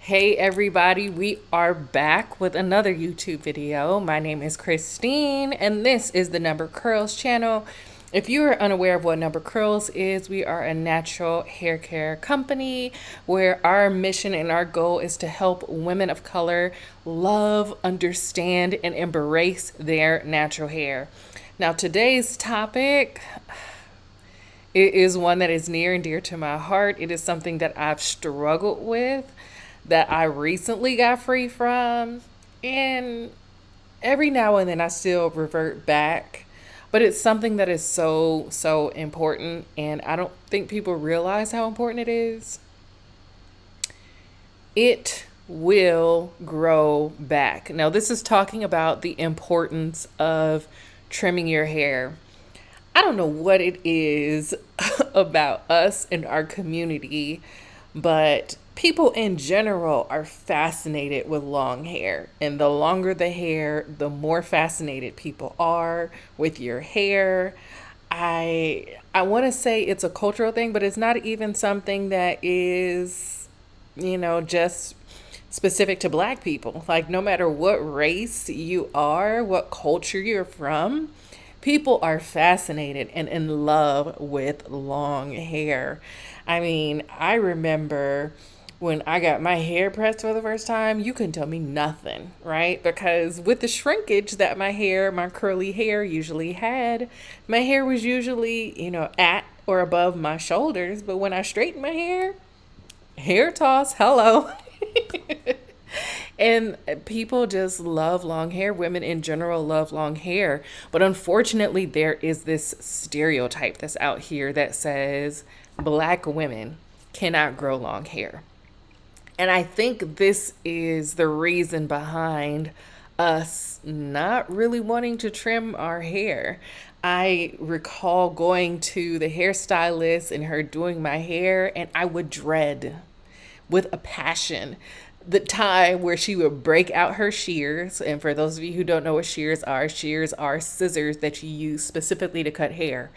Hey everybody, we are back with another YouTube video. My name is Christine and this is the Number Curls channel. If you are unaware of what Number Curls is, we are a natural hair care company where our mission and our goal is to help women of color love, understand, and embrace their natural hair. Now today's topic, it is one that is near and dear to my heart. It is something that I've struggled with, that I recently got free from, and every now and then I still revert back. But it's something that is so important, and I don't think people realize how important it is. It will grow back. Now, this is talking about the importance of trimming your hair. I don't know what it is about us and our community, but people in general are fascinated with long hair. And the longer the hair, the more fascinated people are with your hair. I want to say it's a cultural thing, but it's not even something that is, just specific to black people. Like, no matter what race you are, what culture you're from, people are fascinated and in love with long hair. I mean, I remember when I got my hair pressed for the first time, you couldn't tell me nothing, right? Because with the shrinkage that my curly hair usually had, my hair was usually, at or above my shoulders. But when I straightened my hair toss, hello. And people just love long hair. Women in general love long hair. But unfortunately, there is this stereotype that's out here that says black women cannot grow long hair. And I think this is the reason behind us not really wanting to trim our hair. I recall going to the hairstylist and her doing my hair, and I would dread with a passion the time where she would break out her shears. And for those of you who don't know what shears are scissors that you use specifically to cut hair.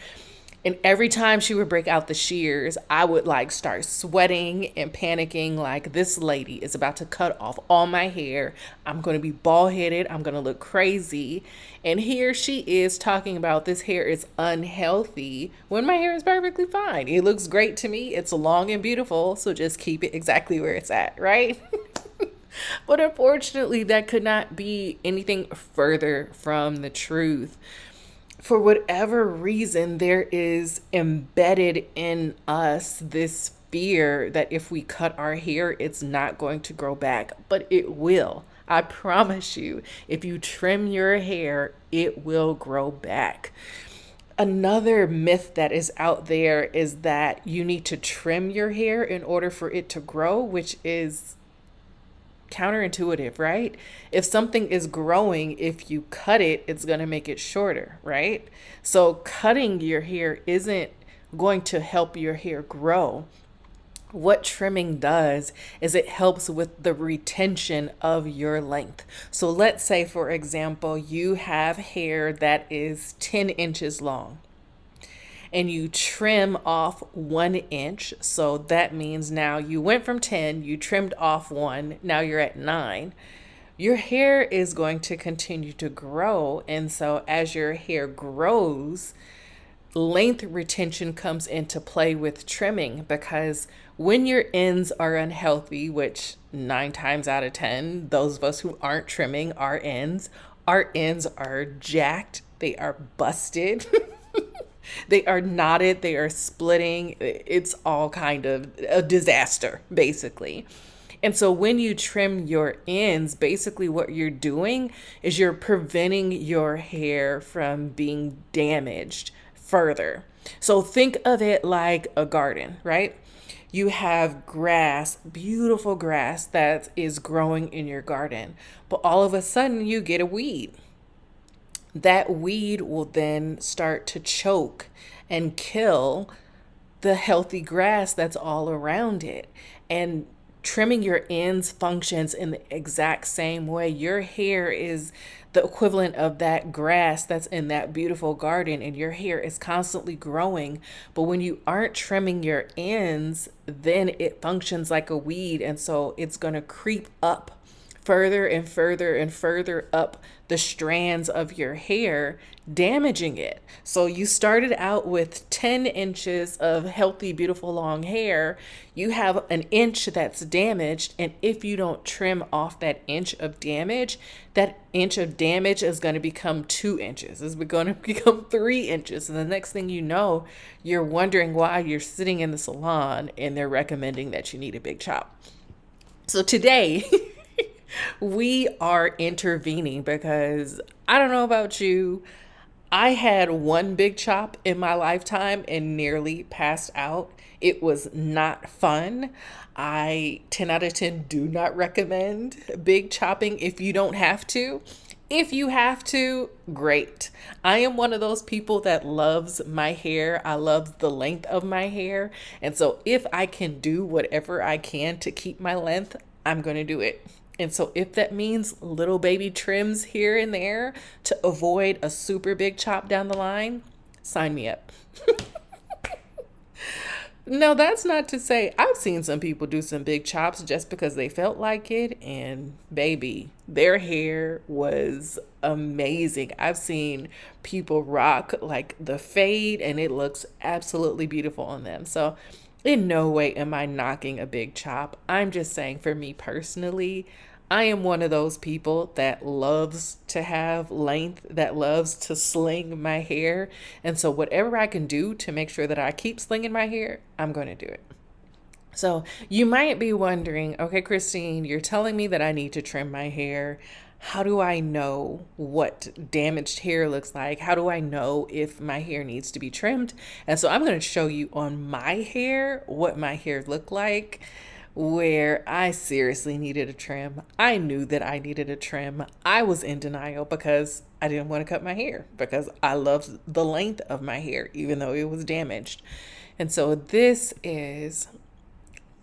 And every time she would break out the shears, I would start sweating and panicking, like, this lady is about to cut off all my hair. I'm going to be bald headed. I'm going to look crazy. And here she is talking about this hair is unhealthy when my hair is perfectly fine. It looks great to me. It's long and beautiful. So just keep it exactly where it's at, right? But unfortunately, that could not be anything further from the truth. For whatever reason, there is embedded in us this fear that if we cut our hair, it's not going to grow back, but it will. I promise you, if you trim your hair, it will grow back. Another myth that is out there is that you need to trim your hair in order for it to grow, which is counterintuitive, right? If something is growing, if you cut it, it's going to make it shorter, right? So cutting your hair isn't going to help your hair grow. What trimming does is it helps with the retention of your length. So let's say, for example, you have hair that is 10 inches long, and you trim off 1 inch. So that means now you went from 10, you trimmed off one, now you're at 9. Your hair is going to continue to grow. And so as your hair grows, length retention comes into play with trimming, because when your ends are unhealthy, which 9 times out of 10, those of us who aren't trimming our ends are jacked, they are busted. They are knotted, they are splitting. It's all kind of a disaster, basically. And so when you trim your ends, basically what you're doing is you're preventing your hair from being damaged further. So think of it like a garden, right? You have grass, beautiful grass that is growing in your garden, but all of a sudden you get a weed. That weed will then start to choke and kill the healthy grass that's all around it. And Trimming your ends functions in the exact same way. Your hair is the equivalent of that grass that's in that beautiful garden, and your hair is constantly growing. But when you aren't trimming your ends, then it functions like a weed. And so it's going to creep up further and further and further up the strands of your hair, damaging it. So you started out with 10 inches of healthy, beautiful long hair. You have an inch that's damaged. And if you don't trim off that inch of damage, that inch of damage is going to become 2 inches. It's going to become 3 inches. And the next thing you know, you're wondering why you're sitting in the salon and they're recommending that you need a big chop. So today, we are intervening because I don't know about you. I had one big chop in my lifetime and nearly passed out. It was not fun. I 10 out of 10 do not recommend big chopping if you don't have to. If you have to, great. I am one of those people that loves my hair. I love the length of my hair. And so if I can do whatever I can to keep my length, I'm going to do it. And so if that means little baby trims here and there to avoid a super big chop down the line, sign me up. No, that's not to say I've seen some people do some big chops just because they felt like it. And baby, their hair was amazing. I've seen people rock like the fade and it looks absolutely beautiful on them. So in no way am I knocking a big chop. I'm just saying for me personally, I am one of those people that loves to have length, that loves to sling my hair. And so whatever I can do to make sure that I keep slinging my hair, I'm going to do it. So you might be wondering, okay, Christine, you're telling me that I need to trim my hair. How do I know what damaged hair looks like? How do I know if my hair needs to be trimmed? And so I'm going to show you on my hair what my hair looked like where I seriously needed a trim. I knew that I needed a trim. I was in denial because I didn't want to cut my hair because I loved the length of my hair, even though it was damaged. And so this is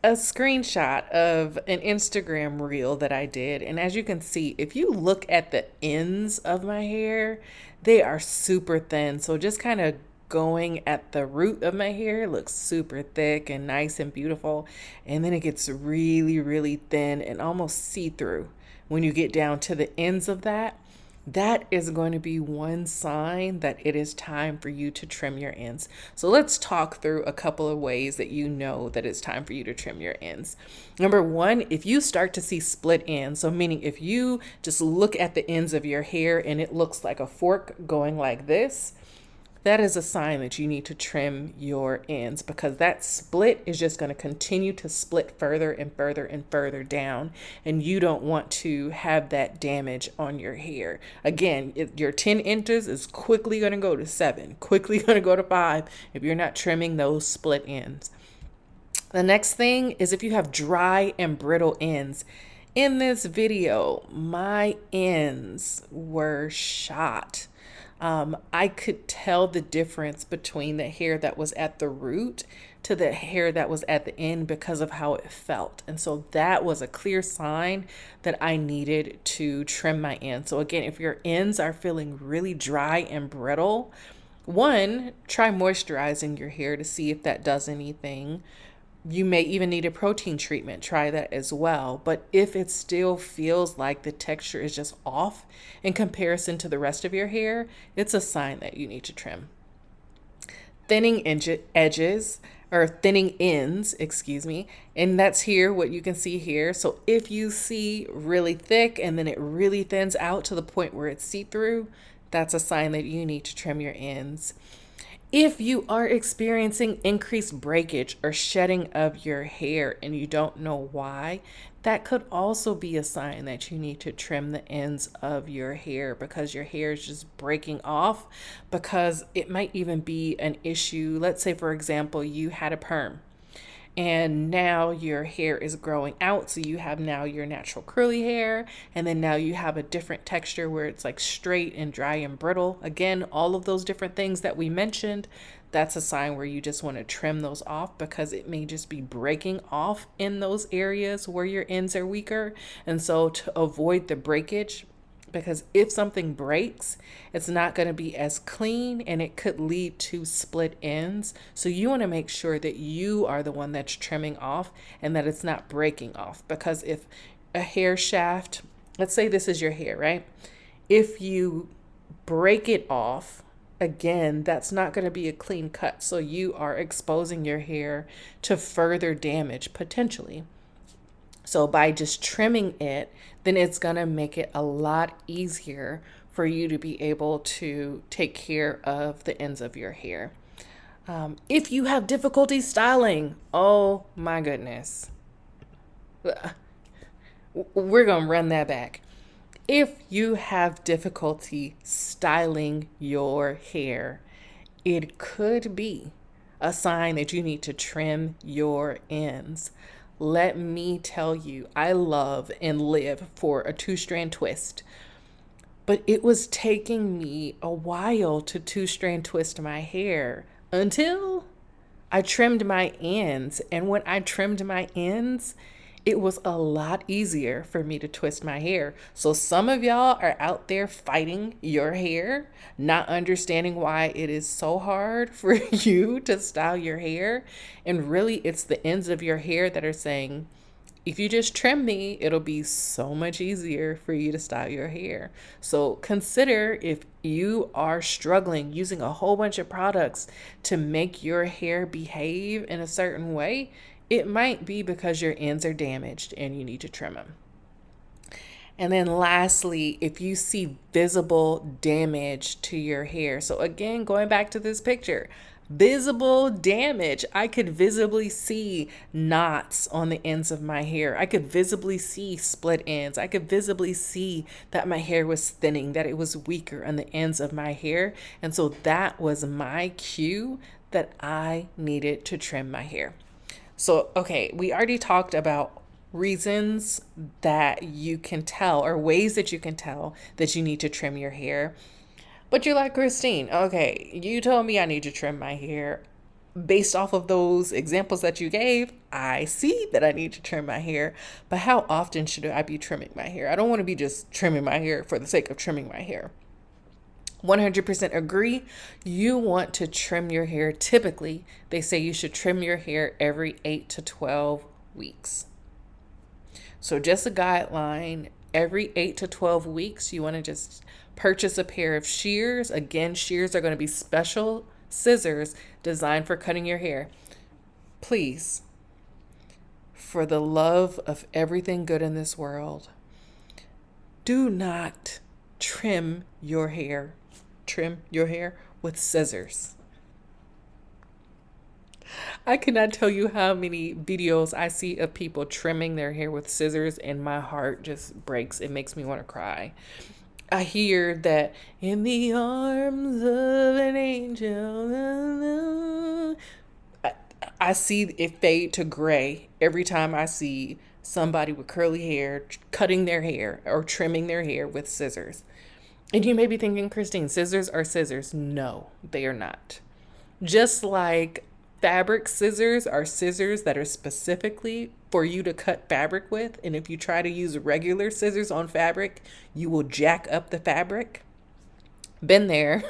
a screenshot of an Instagram reel that I did. And as you can see, if you look at the ends of my hair, they are super thin. So just kind of going at the root of my hair, it looks super thick and nice and beautiful. And then it gets really, really thin and almost see-through when you get down to the ends of that. That is going to be one sign that it is time for you to trim your ends. So let's talk through a couple of ways that you know that it's time for you to trim your ends. Number one, if you start to see split ends, so meaning if you just look at the ends of your hair and it looks like a fork going like this, that is a sign that you need to trim your ends because that split is just going to continue to split further and further and further down. And you don't want to have that damage on your hair. Again, your 10 inches is quickly going to go to 7, quickly going to go to 5 if you're not trimming those split ends. The next thing is if you have dry and brittle ends. In this video, my ends were shot. I could tell the difference between the hair that was at the root to the hair that was at the end because of how it felt. And so that was a clear sign that I needed to trim my ends. So again, if your ends are feeling really dry and brittle, one, try moisturizing your hair to see if that does anything. You may even need a protein treatment. Try that as well. But if it still feels like the texture is just off in comparison to the rest of your hair, it's a sign that you need to trim. Thinning edges or thinning ends, and that's here, what you can see here. So if you see really thick and then it really thins out to the point where it's see-through, that's a sign that you need to trim your ends. If you are experiencing increased breakage or shedding of your hair and you don't know why, that could also be a sign that you need to trim the ends of your hair because your hair is just breaking off, because it might even be an issue. Let's say, for example, you had a perm and now your hair is growing out, so you have now your natural curly hair, and then now you have a different texture where it's like straight and dry and brittle. Again, all of those different things that we mentioned, that's a sign where you just want to trim those off, because it may just be breaking off in those areas where your ends are weaker. And so to avoid the breakage, because if something breaks, it's not going to be as clean and it could lead to split ends. So you want to make sure that you are the one that's trimming off and that it's not breaking off. Because if a hair shaft, let's say this is your hair, right? If you break it off, again, that's not going to be a clean cut. So you are exposing your hair to further damage potentially. So by just trimming it, then it's going to make it a lot easier for you to be able to take care of the ends of your hair. If you have difficulty styling, oh my goodness, we're going to run that back. If you have difficulty styling your hair, it could be a sign that you need to trim your ends. Let me tell you, I love and live for a 2-strand twist, but it was taking me a while to 2-strand twist my hair until I trimmed my ends. And when I trimmed my ends, it was a lot easier for me to twist my hair. So some of y'all are out there fighting your hair, not understanding why it is so hard for you to style your hair. And really, it's the ends of your hair that are saying, if you just trim me, it'll be so much easier for you to style your hair. So consider, if you are struggling using a whole bunch of products to make your hair behave in a certain way, it might be because your ends are damaged and you need to trim them. And then lastly, if you see visible damage to your hair. So again, going back to this picture, visible damage. I could visibly see knots on the ends of my hair. I could visibly see split ends. I could visibly see that my hair was thinning, that it was weaker on the ends of my hair. And so that was my cue that I needed to trim my hair. So, okay, we already talked about reasons that you can tell, or ways that you can tell that you need to trim your hair. But you're like, Christine, okay, you told me I need to trim my hair. Based off of those examples that you gave, I see that I need to trim my hair. But how often should I be trimming my hair? I don't want to be just trimming my hair for the sake of trimming my hair. 100% agree. You want to trim your hair. Typically, they say you should trim your hair every 8 to 12 weeks. So just a guideline, every 8 to 12 weeks, you want to just purchase a pair of shears. Again, shears are going to be special scissors designed for cutting your hair. Please, for the love of everything good in this world, do not trim your hair. Trim your hair with scissors. I cannot tell you how many videos I see of people trimming their hair with scissors, and my heart just breaks. It makes me want to cry. I hear that in the arms of an angel. I see it fade to gray every time I see somebody with curly hair cutting their hair or trimming their hair with scissors. And you may be thinking, Christine, scissors are scissors. No, they are not. Just like fabric scissors are scissors that are specifically for you to cut fabric with. And if you try to use regular scissors on fabric, you will jack up the fabric. Been there.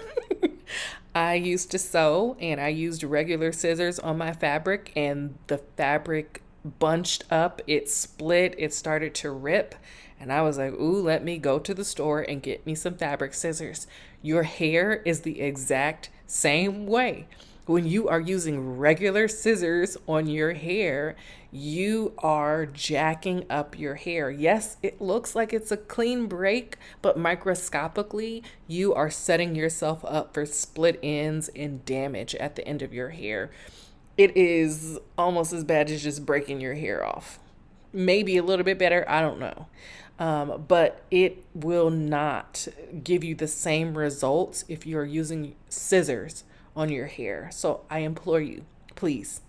I used to sew and I used regular scissors on my fabric, and the fabric bunched up, it split, it started to rip. And I was like, ooh, let me go to the store and get me some fabric scissors. Your hair is the exact same way. When you are using regular scissors on your hair, you are jacking up your hair. Yes, it looks like it's a clean break, but microscopically, you are setting yourself up for split ends and damage at the end of your hair. It is almost as bad as just breaking your hair off. Maybe a little bit better, I don't know. But it will not give you the same results if you're using scissors on your hair. So I implore you, please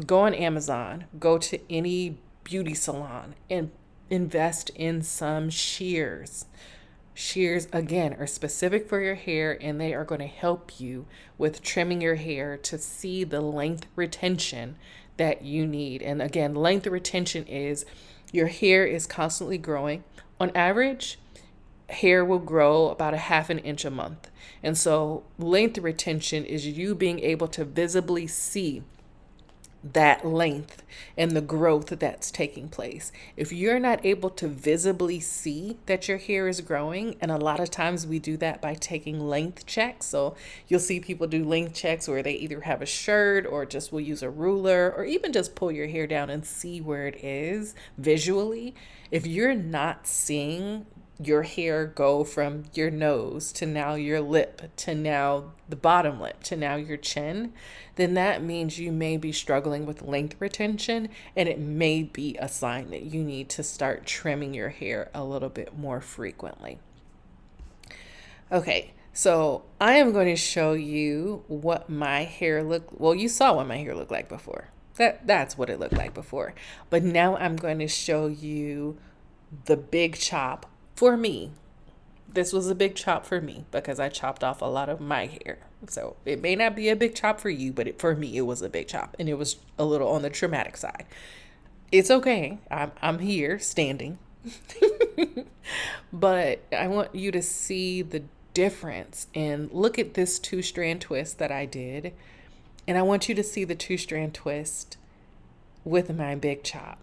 Go on Amazon, go to any beauty salon and invest in some shears. Shears, again, are specific for your hair and they are going to help you with trimming your hair to see the length retention that you need. And again, length retention is your hair is constantly growing. On average, hair will grow about a half an inch a month. And so, length retention is you being able to visibly see that length and the growth that's taking place. If you're not able to visibly see that your hair is growing, and a lot of times we do that by taking length checks. So you'll see people do length checks where they either have a shirt or just will use a ruler or even just pull your hair down and see where it is visually. If you're not seeing your hair go from your nose to now your lip to now the bottom lip to now your chin, then that means you may be struggling with length retention and it may be a sign that you need to start trimming your hair a little bit more frequently. Okay, so I am going to show you what my hair looked, well, you saw what my hair looked like before. That's what it looked like before. But now I'm going to show you the big chop for me. This was a big chop for me because I chopped off a lot of my hair. So it may not be a big chop for you, but for me, it was a big chop and it was a little on the traumatic side. It's okay. I'm here standing. But I want you to see the difference and look at this 2-strand twist that I did. And I want you to see the 2-strand twist with my big chop.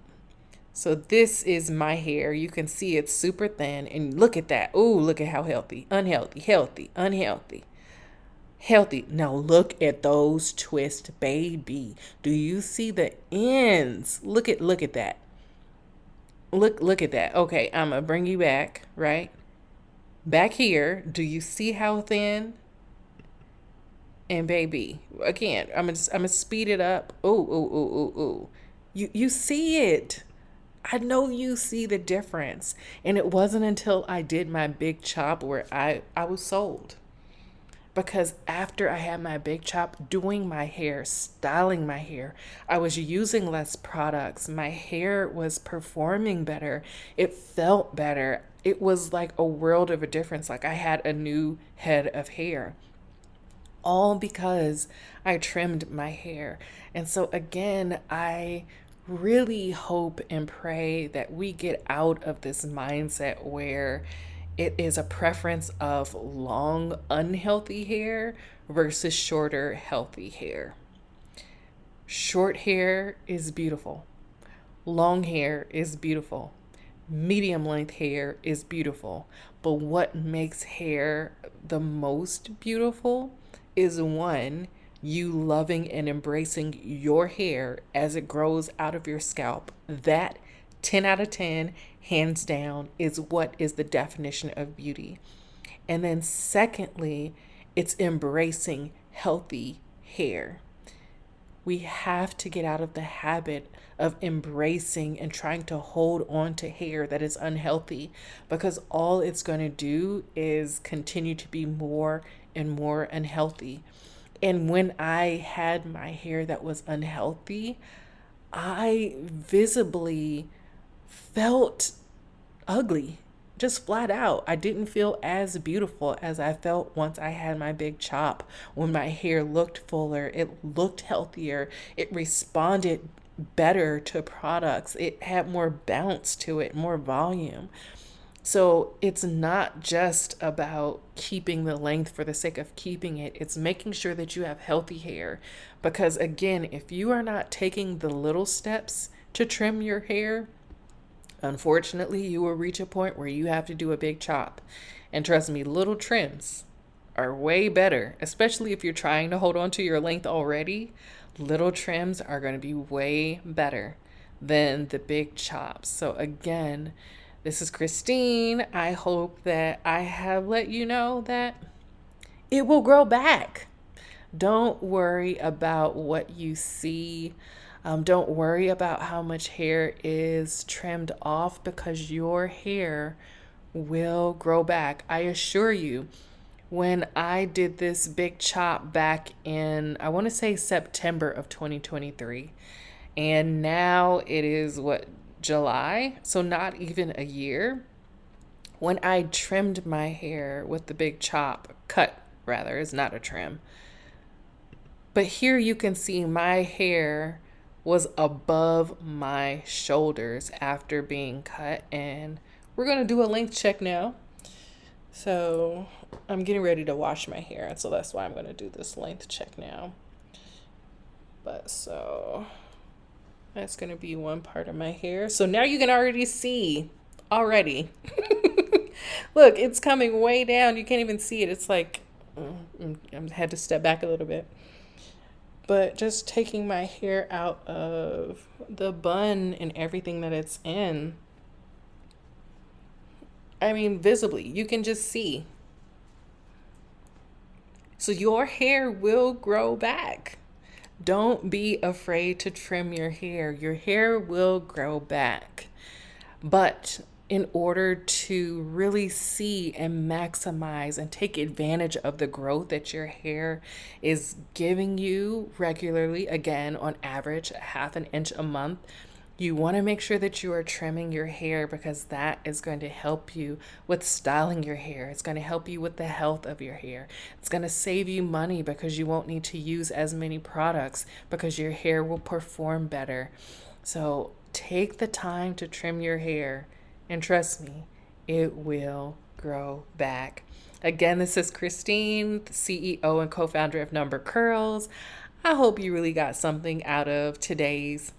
So this is my hair. You can see it's super thin and look at that. Oh, look at how healthy, unhealthy, healthy, unhealthy, healthy. Now look at those twists, baby. Do you see the ends? Look at that. Look at that. Okay, I'm gonna bring you back, right? Back here. Do you see how thin? And baby, again, I'm gonna speed it up. Oh. You see it. I know you see the difference. And it wasn't until I did my big chop where I was sold. Because after I had my big chop, doing my hair, styling my hair, I was using less products. My hair was performing better. It felt better. It was like a world of a difference. Like I had a new head of hair. All because I trimmed my hair. And so again, I really hope and pray that we get out of this mindset where it is a preference of long, unhealthy hair versus shorter, healthy hair. Short hair is beautiful. Long hair is beautiful. Medium length hair is beautiful. But what makes hair the most beautiful is one, you loving and embracing your hair as it grows out of your scalp. That 10 out of 10, hands down, is what is the definition of beauty. And then secondly, it's embracing healthy hair. We have to get out of the habit of embracing and trying to hold on to hair that is unhealthy, because all it's going to do is continue to be more and more unhealthy. And when I had my hair that was unhealthy, I visibly felt ugly, just flat out. I didn't feel as beautiful as I felt once I had my big chop. When my hair looked fuller, it looked healthier, it responded better to products, it had more bounce to it, more volume. So it's not just about keeping the length for the sake of keeping it. It's making sure that you have healthy hair. Because again, if you are not taking the little steps to trim your hair, unfortunately, you will reach a point where you have to do a big chop. And trust me, little trims are way better, especially if you're trying to hold on to your length already. Little trims are going to be way better than the big chops. So again, this is Christine. I hope that I have let you know that it will grow back. Don't worry about what you see. Don't worry about how much hair is trimmed off, because your hair will grow back. I assure you, when I did this big chop back in, I want to say September of 2023. And now it is what, July? So not even a year. When I trimmed my hair with the big chop, cut rather, is not a trim. But here you can see my hair was above my shoulders after being cut. And we're going to do a length check now. So I'm getting ready to wash my hair. And so that's why I'm going to do this length check now. But so that's going to be one part of my hair. So now you can already see already. Look, it's coming way down. You can't even see it. It's like, I had to step back a little bit. But just taking my hair out of the bun and everything that it's in. I mean, visibly, you can just see. So your hair will grow back. Don't be afraid to trim your hair. Your hair will grow back. But in order to really see and maximize and take advantage of the growth that your hair is giving you regularly, again, on average, a half an inch a month, you want to make sure that you are trimming your hair, because that is going to help you with styling your hair. It's going to help you with the health of your hair. It's going to save you money because you won't need to use as many products because your hair will perform better. So take the time to trim your hair, and trust me, it will grow back. Again, this is Christine, the CEO and co-founder of Number Curls. I hope you really got something out of today's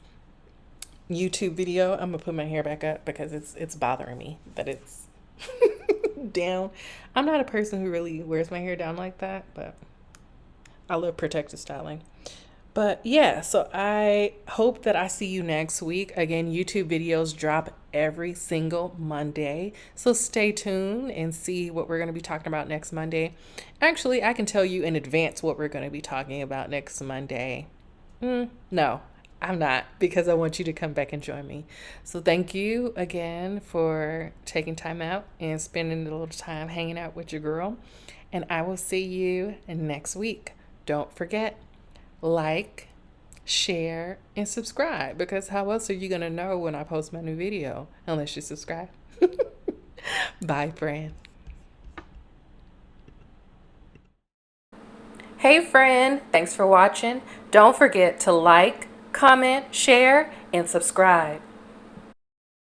YouTube video. I'm gonna put my hair back up because it's bothering me that it's down. I'm not a person who really wears my hair down like that, but I love protective styling. But yeah, so I hope that I see you next week. Again, YouTube videos drop every single Monday. So stay tuned and see what we're going to be talking about next Monday. Actually, I can tell you in advance what we're going to be talking about next Monday. No, I'm not, because I want you to come back and join me. So thank you again for taking time out and spending a little time hanging out with your girl. And I will see you next week. Don't forget, like, share, and subscribe, because how else are you going to know when I post my new video unless you subscribe? Bye, friend. Hey, friend. Thanks for watching. Don't forget to like, comment, share, and subscribe.